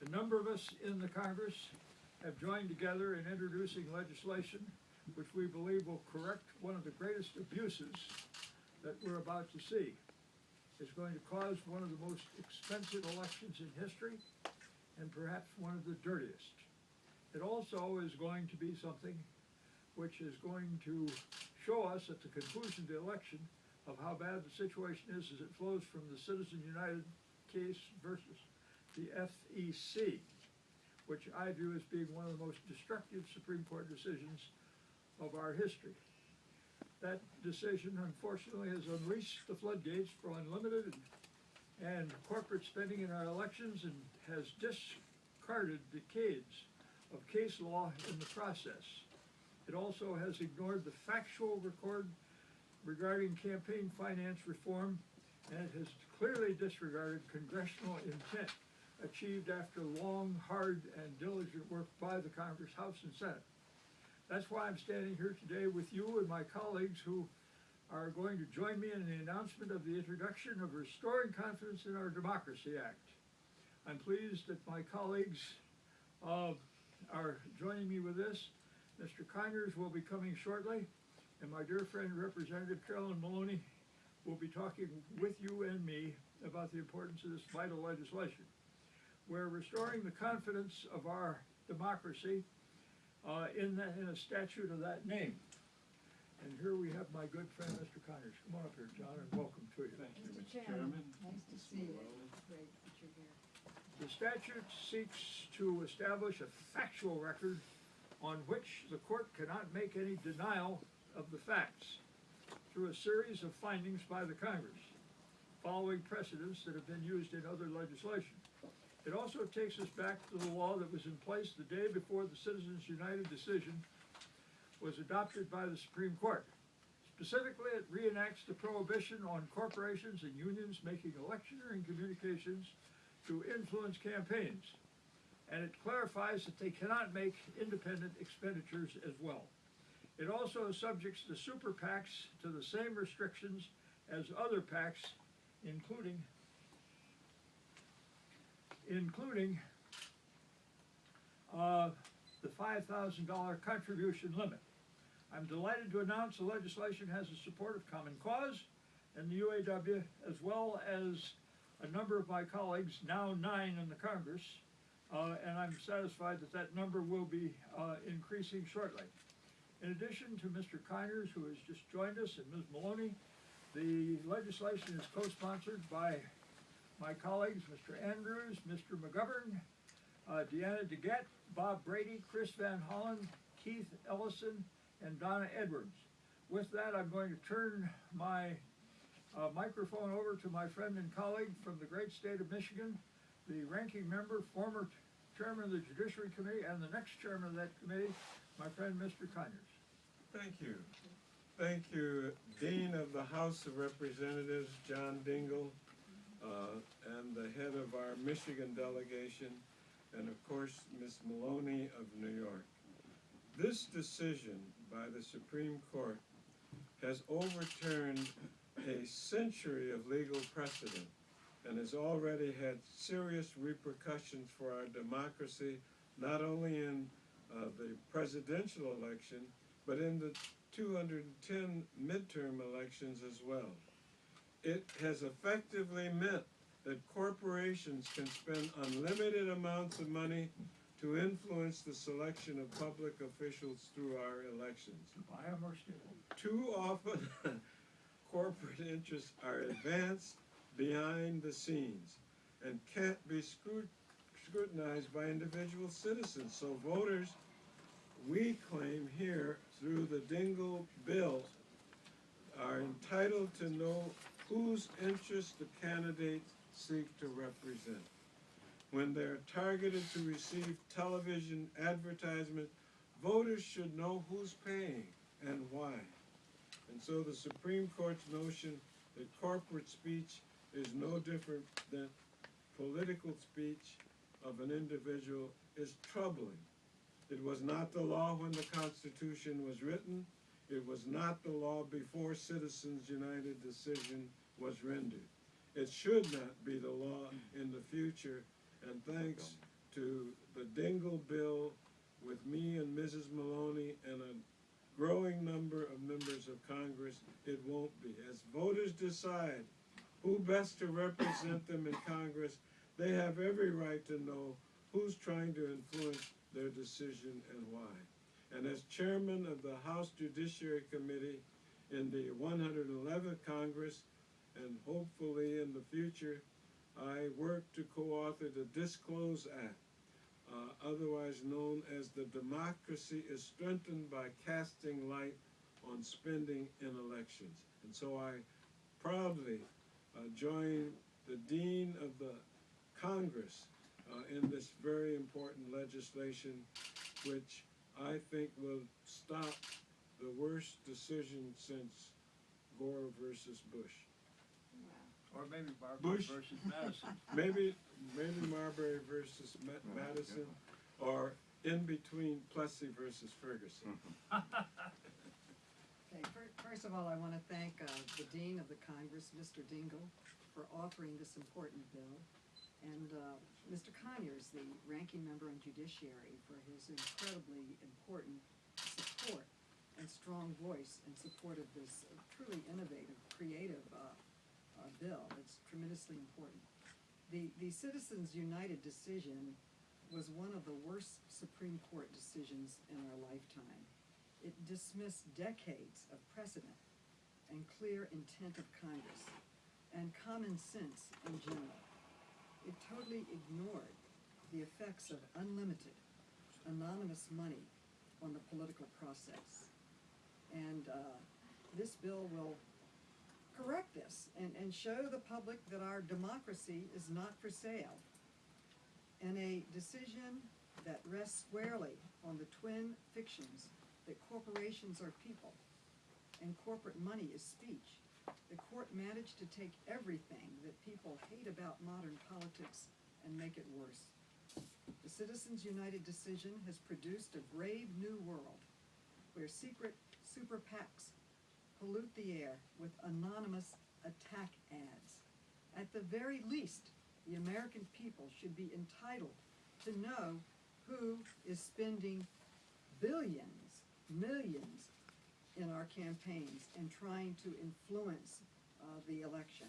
A number of us in the Congress have joined together in introducing legislation which we believe will correct one of the greatest abuses that we're about to see. It's going to cause one of the most expensive elections in history and perhaps one of the dirtiest. It also is going to be something which is going to show us at the conclusion of the election of how bad the situation is as it flows from the Citizens United case versus the FEC, which I view as being one of the most destructive Supreme Court decisions of our history. That decision, unfortunately, has unleashed the floodgates for unlimited and corporate spending in our elections and has discarded decades of case law in the process. It also has ignored the factual record regarding campaign finance reform, and it has clearly disregarded congressional intent achieved after long, hard, and diligent work by the Congress, House, and Senate. That's why I'm standing here today with you and my colleagues who are going to join me in the announcement of the introduction of Restoring Confidence in Our Democracy Act. I'm pleased that my colleagues are joining me with this. Mr. Conyers will be coming shortly, and my dear friend Representative Carolyn Maloney will be talking with you and me about the importance of this vital legislation. We're restoring the confidence of our democracy in a statute of that name. And here we have my good friend, Mr. Conyers. Come on up here, John, and welcome to you. Thank you, Mr. Mr. Chairman. Nice to see you. It's great that you're here. The statute seeks to establish a factual record on which the court cannot make any denial of the facts through a series of findings by the Congress, following precedents that have been used in other legislation. It also takes us back to the law that was in place the day before the Citizens United decision was adopted by the Supreme Court. Specifically, it reenacts the prohibition on corporations and unions making electioneering communications to influence campaigns. And it clarifies that they cannot make independent expenditures as well. It also subjects the super PACs to the same restrictions as other PACs, including the $5,000 contribution limit. I'm delighted to announce the legislation has the support of Common Cause and the UAW, as well as a number of my colleagues, now 9 in the Congress, and I'm satisfied that that number will be increasing shortly. In addition to Mr. Conyers, who has just joined us, and Ms. Maloney, the legislation is co-sponsored by my colleagues, Mr. Andrews, Mr. McGovern, Deanna DeGette, Bob Brady, Chris Van Hollen, Keith Ellison, and Donna Edwards. With that, I'm going to turn my microphone over to my friend and colleague from the great state of Michigan, the ranking member, former chairman of the Judiciary Committee, and the next chairman of that committee, my friend Mr. Conyers. Thank you. Thank you, Dean of the House of Representatives, John Dingell, and the head of our Michigan delegation, and of course, Ms. Maloney of New York. This decision by the Supreme Court has overturned a century of legal precedent and has already had serious repercussions for our democracy, not only in the presidential election, but in the 210 midterm elections as well. It has effectively meant that corporations can spend unlimited amounts of money to influence the selection of public officials through our elections. Too often, corporate interests are advanced behind the scenes and can't be scrutinized by individual citizens. So voters, we claim here through the Dingell bill, are entitled to know whose interests the candidates seek to represent. When they're targeted to receive television advertisement, voters should know who's paying and why. And so the Supreme Court's notion that corporate speech is no different than political speech of an individual is troubling. It was not the law when the Constitution was written. It was not the law before Citizens United decision was rendered. It should not be the law in the future, and thanks to the Dingell bill with me and Mrs. Maloney and a growing number of members of Congress, it won't be. As voters decide who best to represent them in Congress, they have every right to know who's trying to influence their decision and why. And as chairman of the House Judiciary Committee in the 111th Congress, and hopefully in the future, I work to co-author the Disclose Act, otherwise known as the Democracy is Strengthened by Casting Light on Spending in Elections. And so I proudly join the Dean of the Congress in this very important legislation, which I think will stop the worst decision since Gore versus Bush. Or maybe Marbury Bush. versus Madison. Maybe Marbury versus Madison, or in between Plessy versus Ferguson. Okay, first of all, I want to thank the Dean of the Congress, Mr. Dingell, for authoring this important bill, and Mr. Conyers, the ranking member on Judiciary, for his incredibly important support and strong voice in support of this truly innovative, creative bill. It's tremendously important. The Citizens United decision was one of the worst Supreme Court decisions in our lifetime. It dismissed decades of precedent and clear intent of Congress and common sense in general. It totally ignored the effects of unlimited, anonymous money on the political process. And this bill will correct this and show the public that our democracy is not for sale. And a decision that rests squarely on the twin fictions that corporations are people and corporate money is speech. The court managed to take everything that people hate about modern politics and make it worse. The Citizens United decision has produced a brave new world where secret super PACs pollute the air with anonymous attack ads. At the very least, the American people should be entitled to know who is spending billions, millions in our campaigns and trying to influence the election.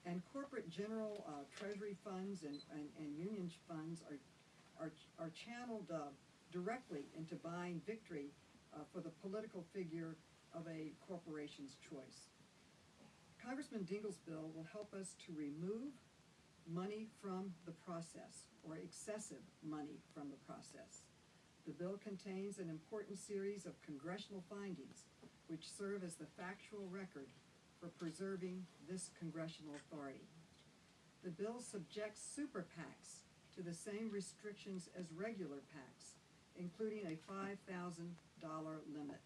And corporate general treasury funds and union funds are channeled directly into buying victory for the political figure of a corporation's choice. Congressman Dingell's bill will help us to remove money from the process, or excessive money from the process. The bill contains an important series of congressional findings which serve as the factual record for preserving this congressional authority. The bill subjects super PACs to the same restrictions as regular PACs, including a $5,000 limit.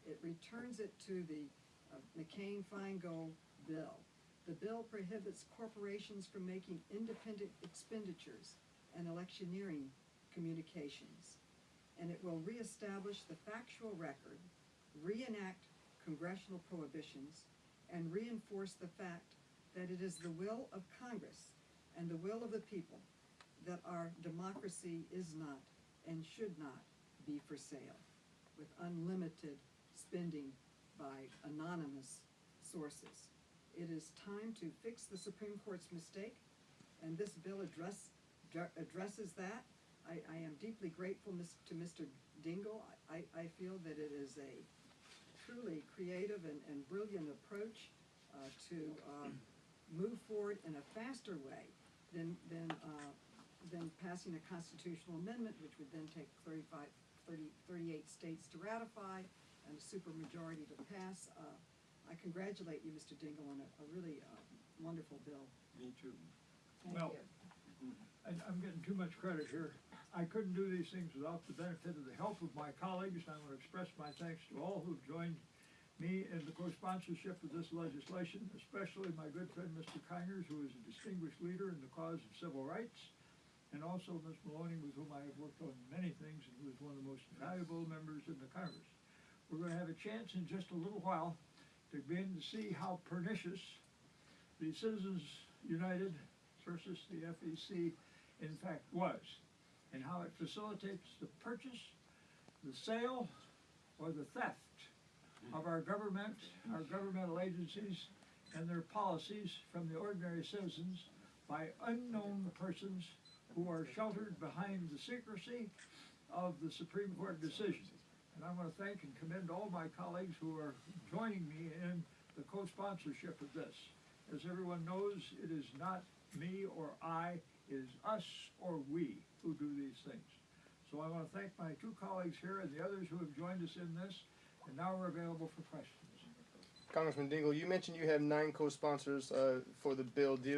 It returns it to the McCain-Feingold bill. The bill prohibits corporations from making independent expenditures and electioneering communications. And it will reestablish the factual record, reenact congressional prohibitions, and reinforce the fact that it is the will of Congress and the will of the people that our democracy is not and should not be for sale, with unlimited spending by anonymous sources. It is time to fix the Supreme Court's mistake, and this bill addresses that. I am deeply grateful to Mr. Dingell. I feel that it is a truly creative and brilliant approach to move forward in a faster way than passing a constitutional amendment, which would then take 38 states to ratify and a supermajority to pass. I congratulate you, Mr. Dingell, on a really wonderful bill. Me too. Thank Well, you. I'm getting too much credit here. I couldn't do these things without the benefit of the help of my colleagues. I want to express my thanks to all who've joined me in the co-sponsorship of this legislation, especially my good friend Mr. Conyers, who is a distinguished leader in the cause of civil rights, and also Ms. Maloney, with whom I have worked on many things and who is one of the most valuable members in the Congress. We're going to have a chance in just a little while to begin to see how pernicious the Citizens United versus the FEC in fact was. and how it facilitates the purchase, the sale, or the theft of our government, our governmental agencies, and their policies from the ordinary citizens by unknown persons who are sheltered behind the secrecy of the Supreme Court decision. And I want to thank and commend all my colleagues who are joining me in the co-sponsorship of this. As everyone knows, it is not me or I, it is us or we who do these things. So I want to thank my two colleagues here and the others who have joined us in this, and now we're available for questions. Congressman Dingell, you mentioned you have 9 co-sponsors for the bill. Do you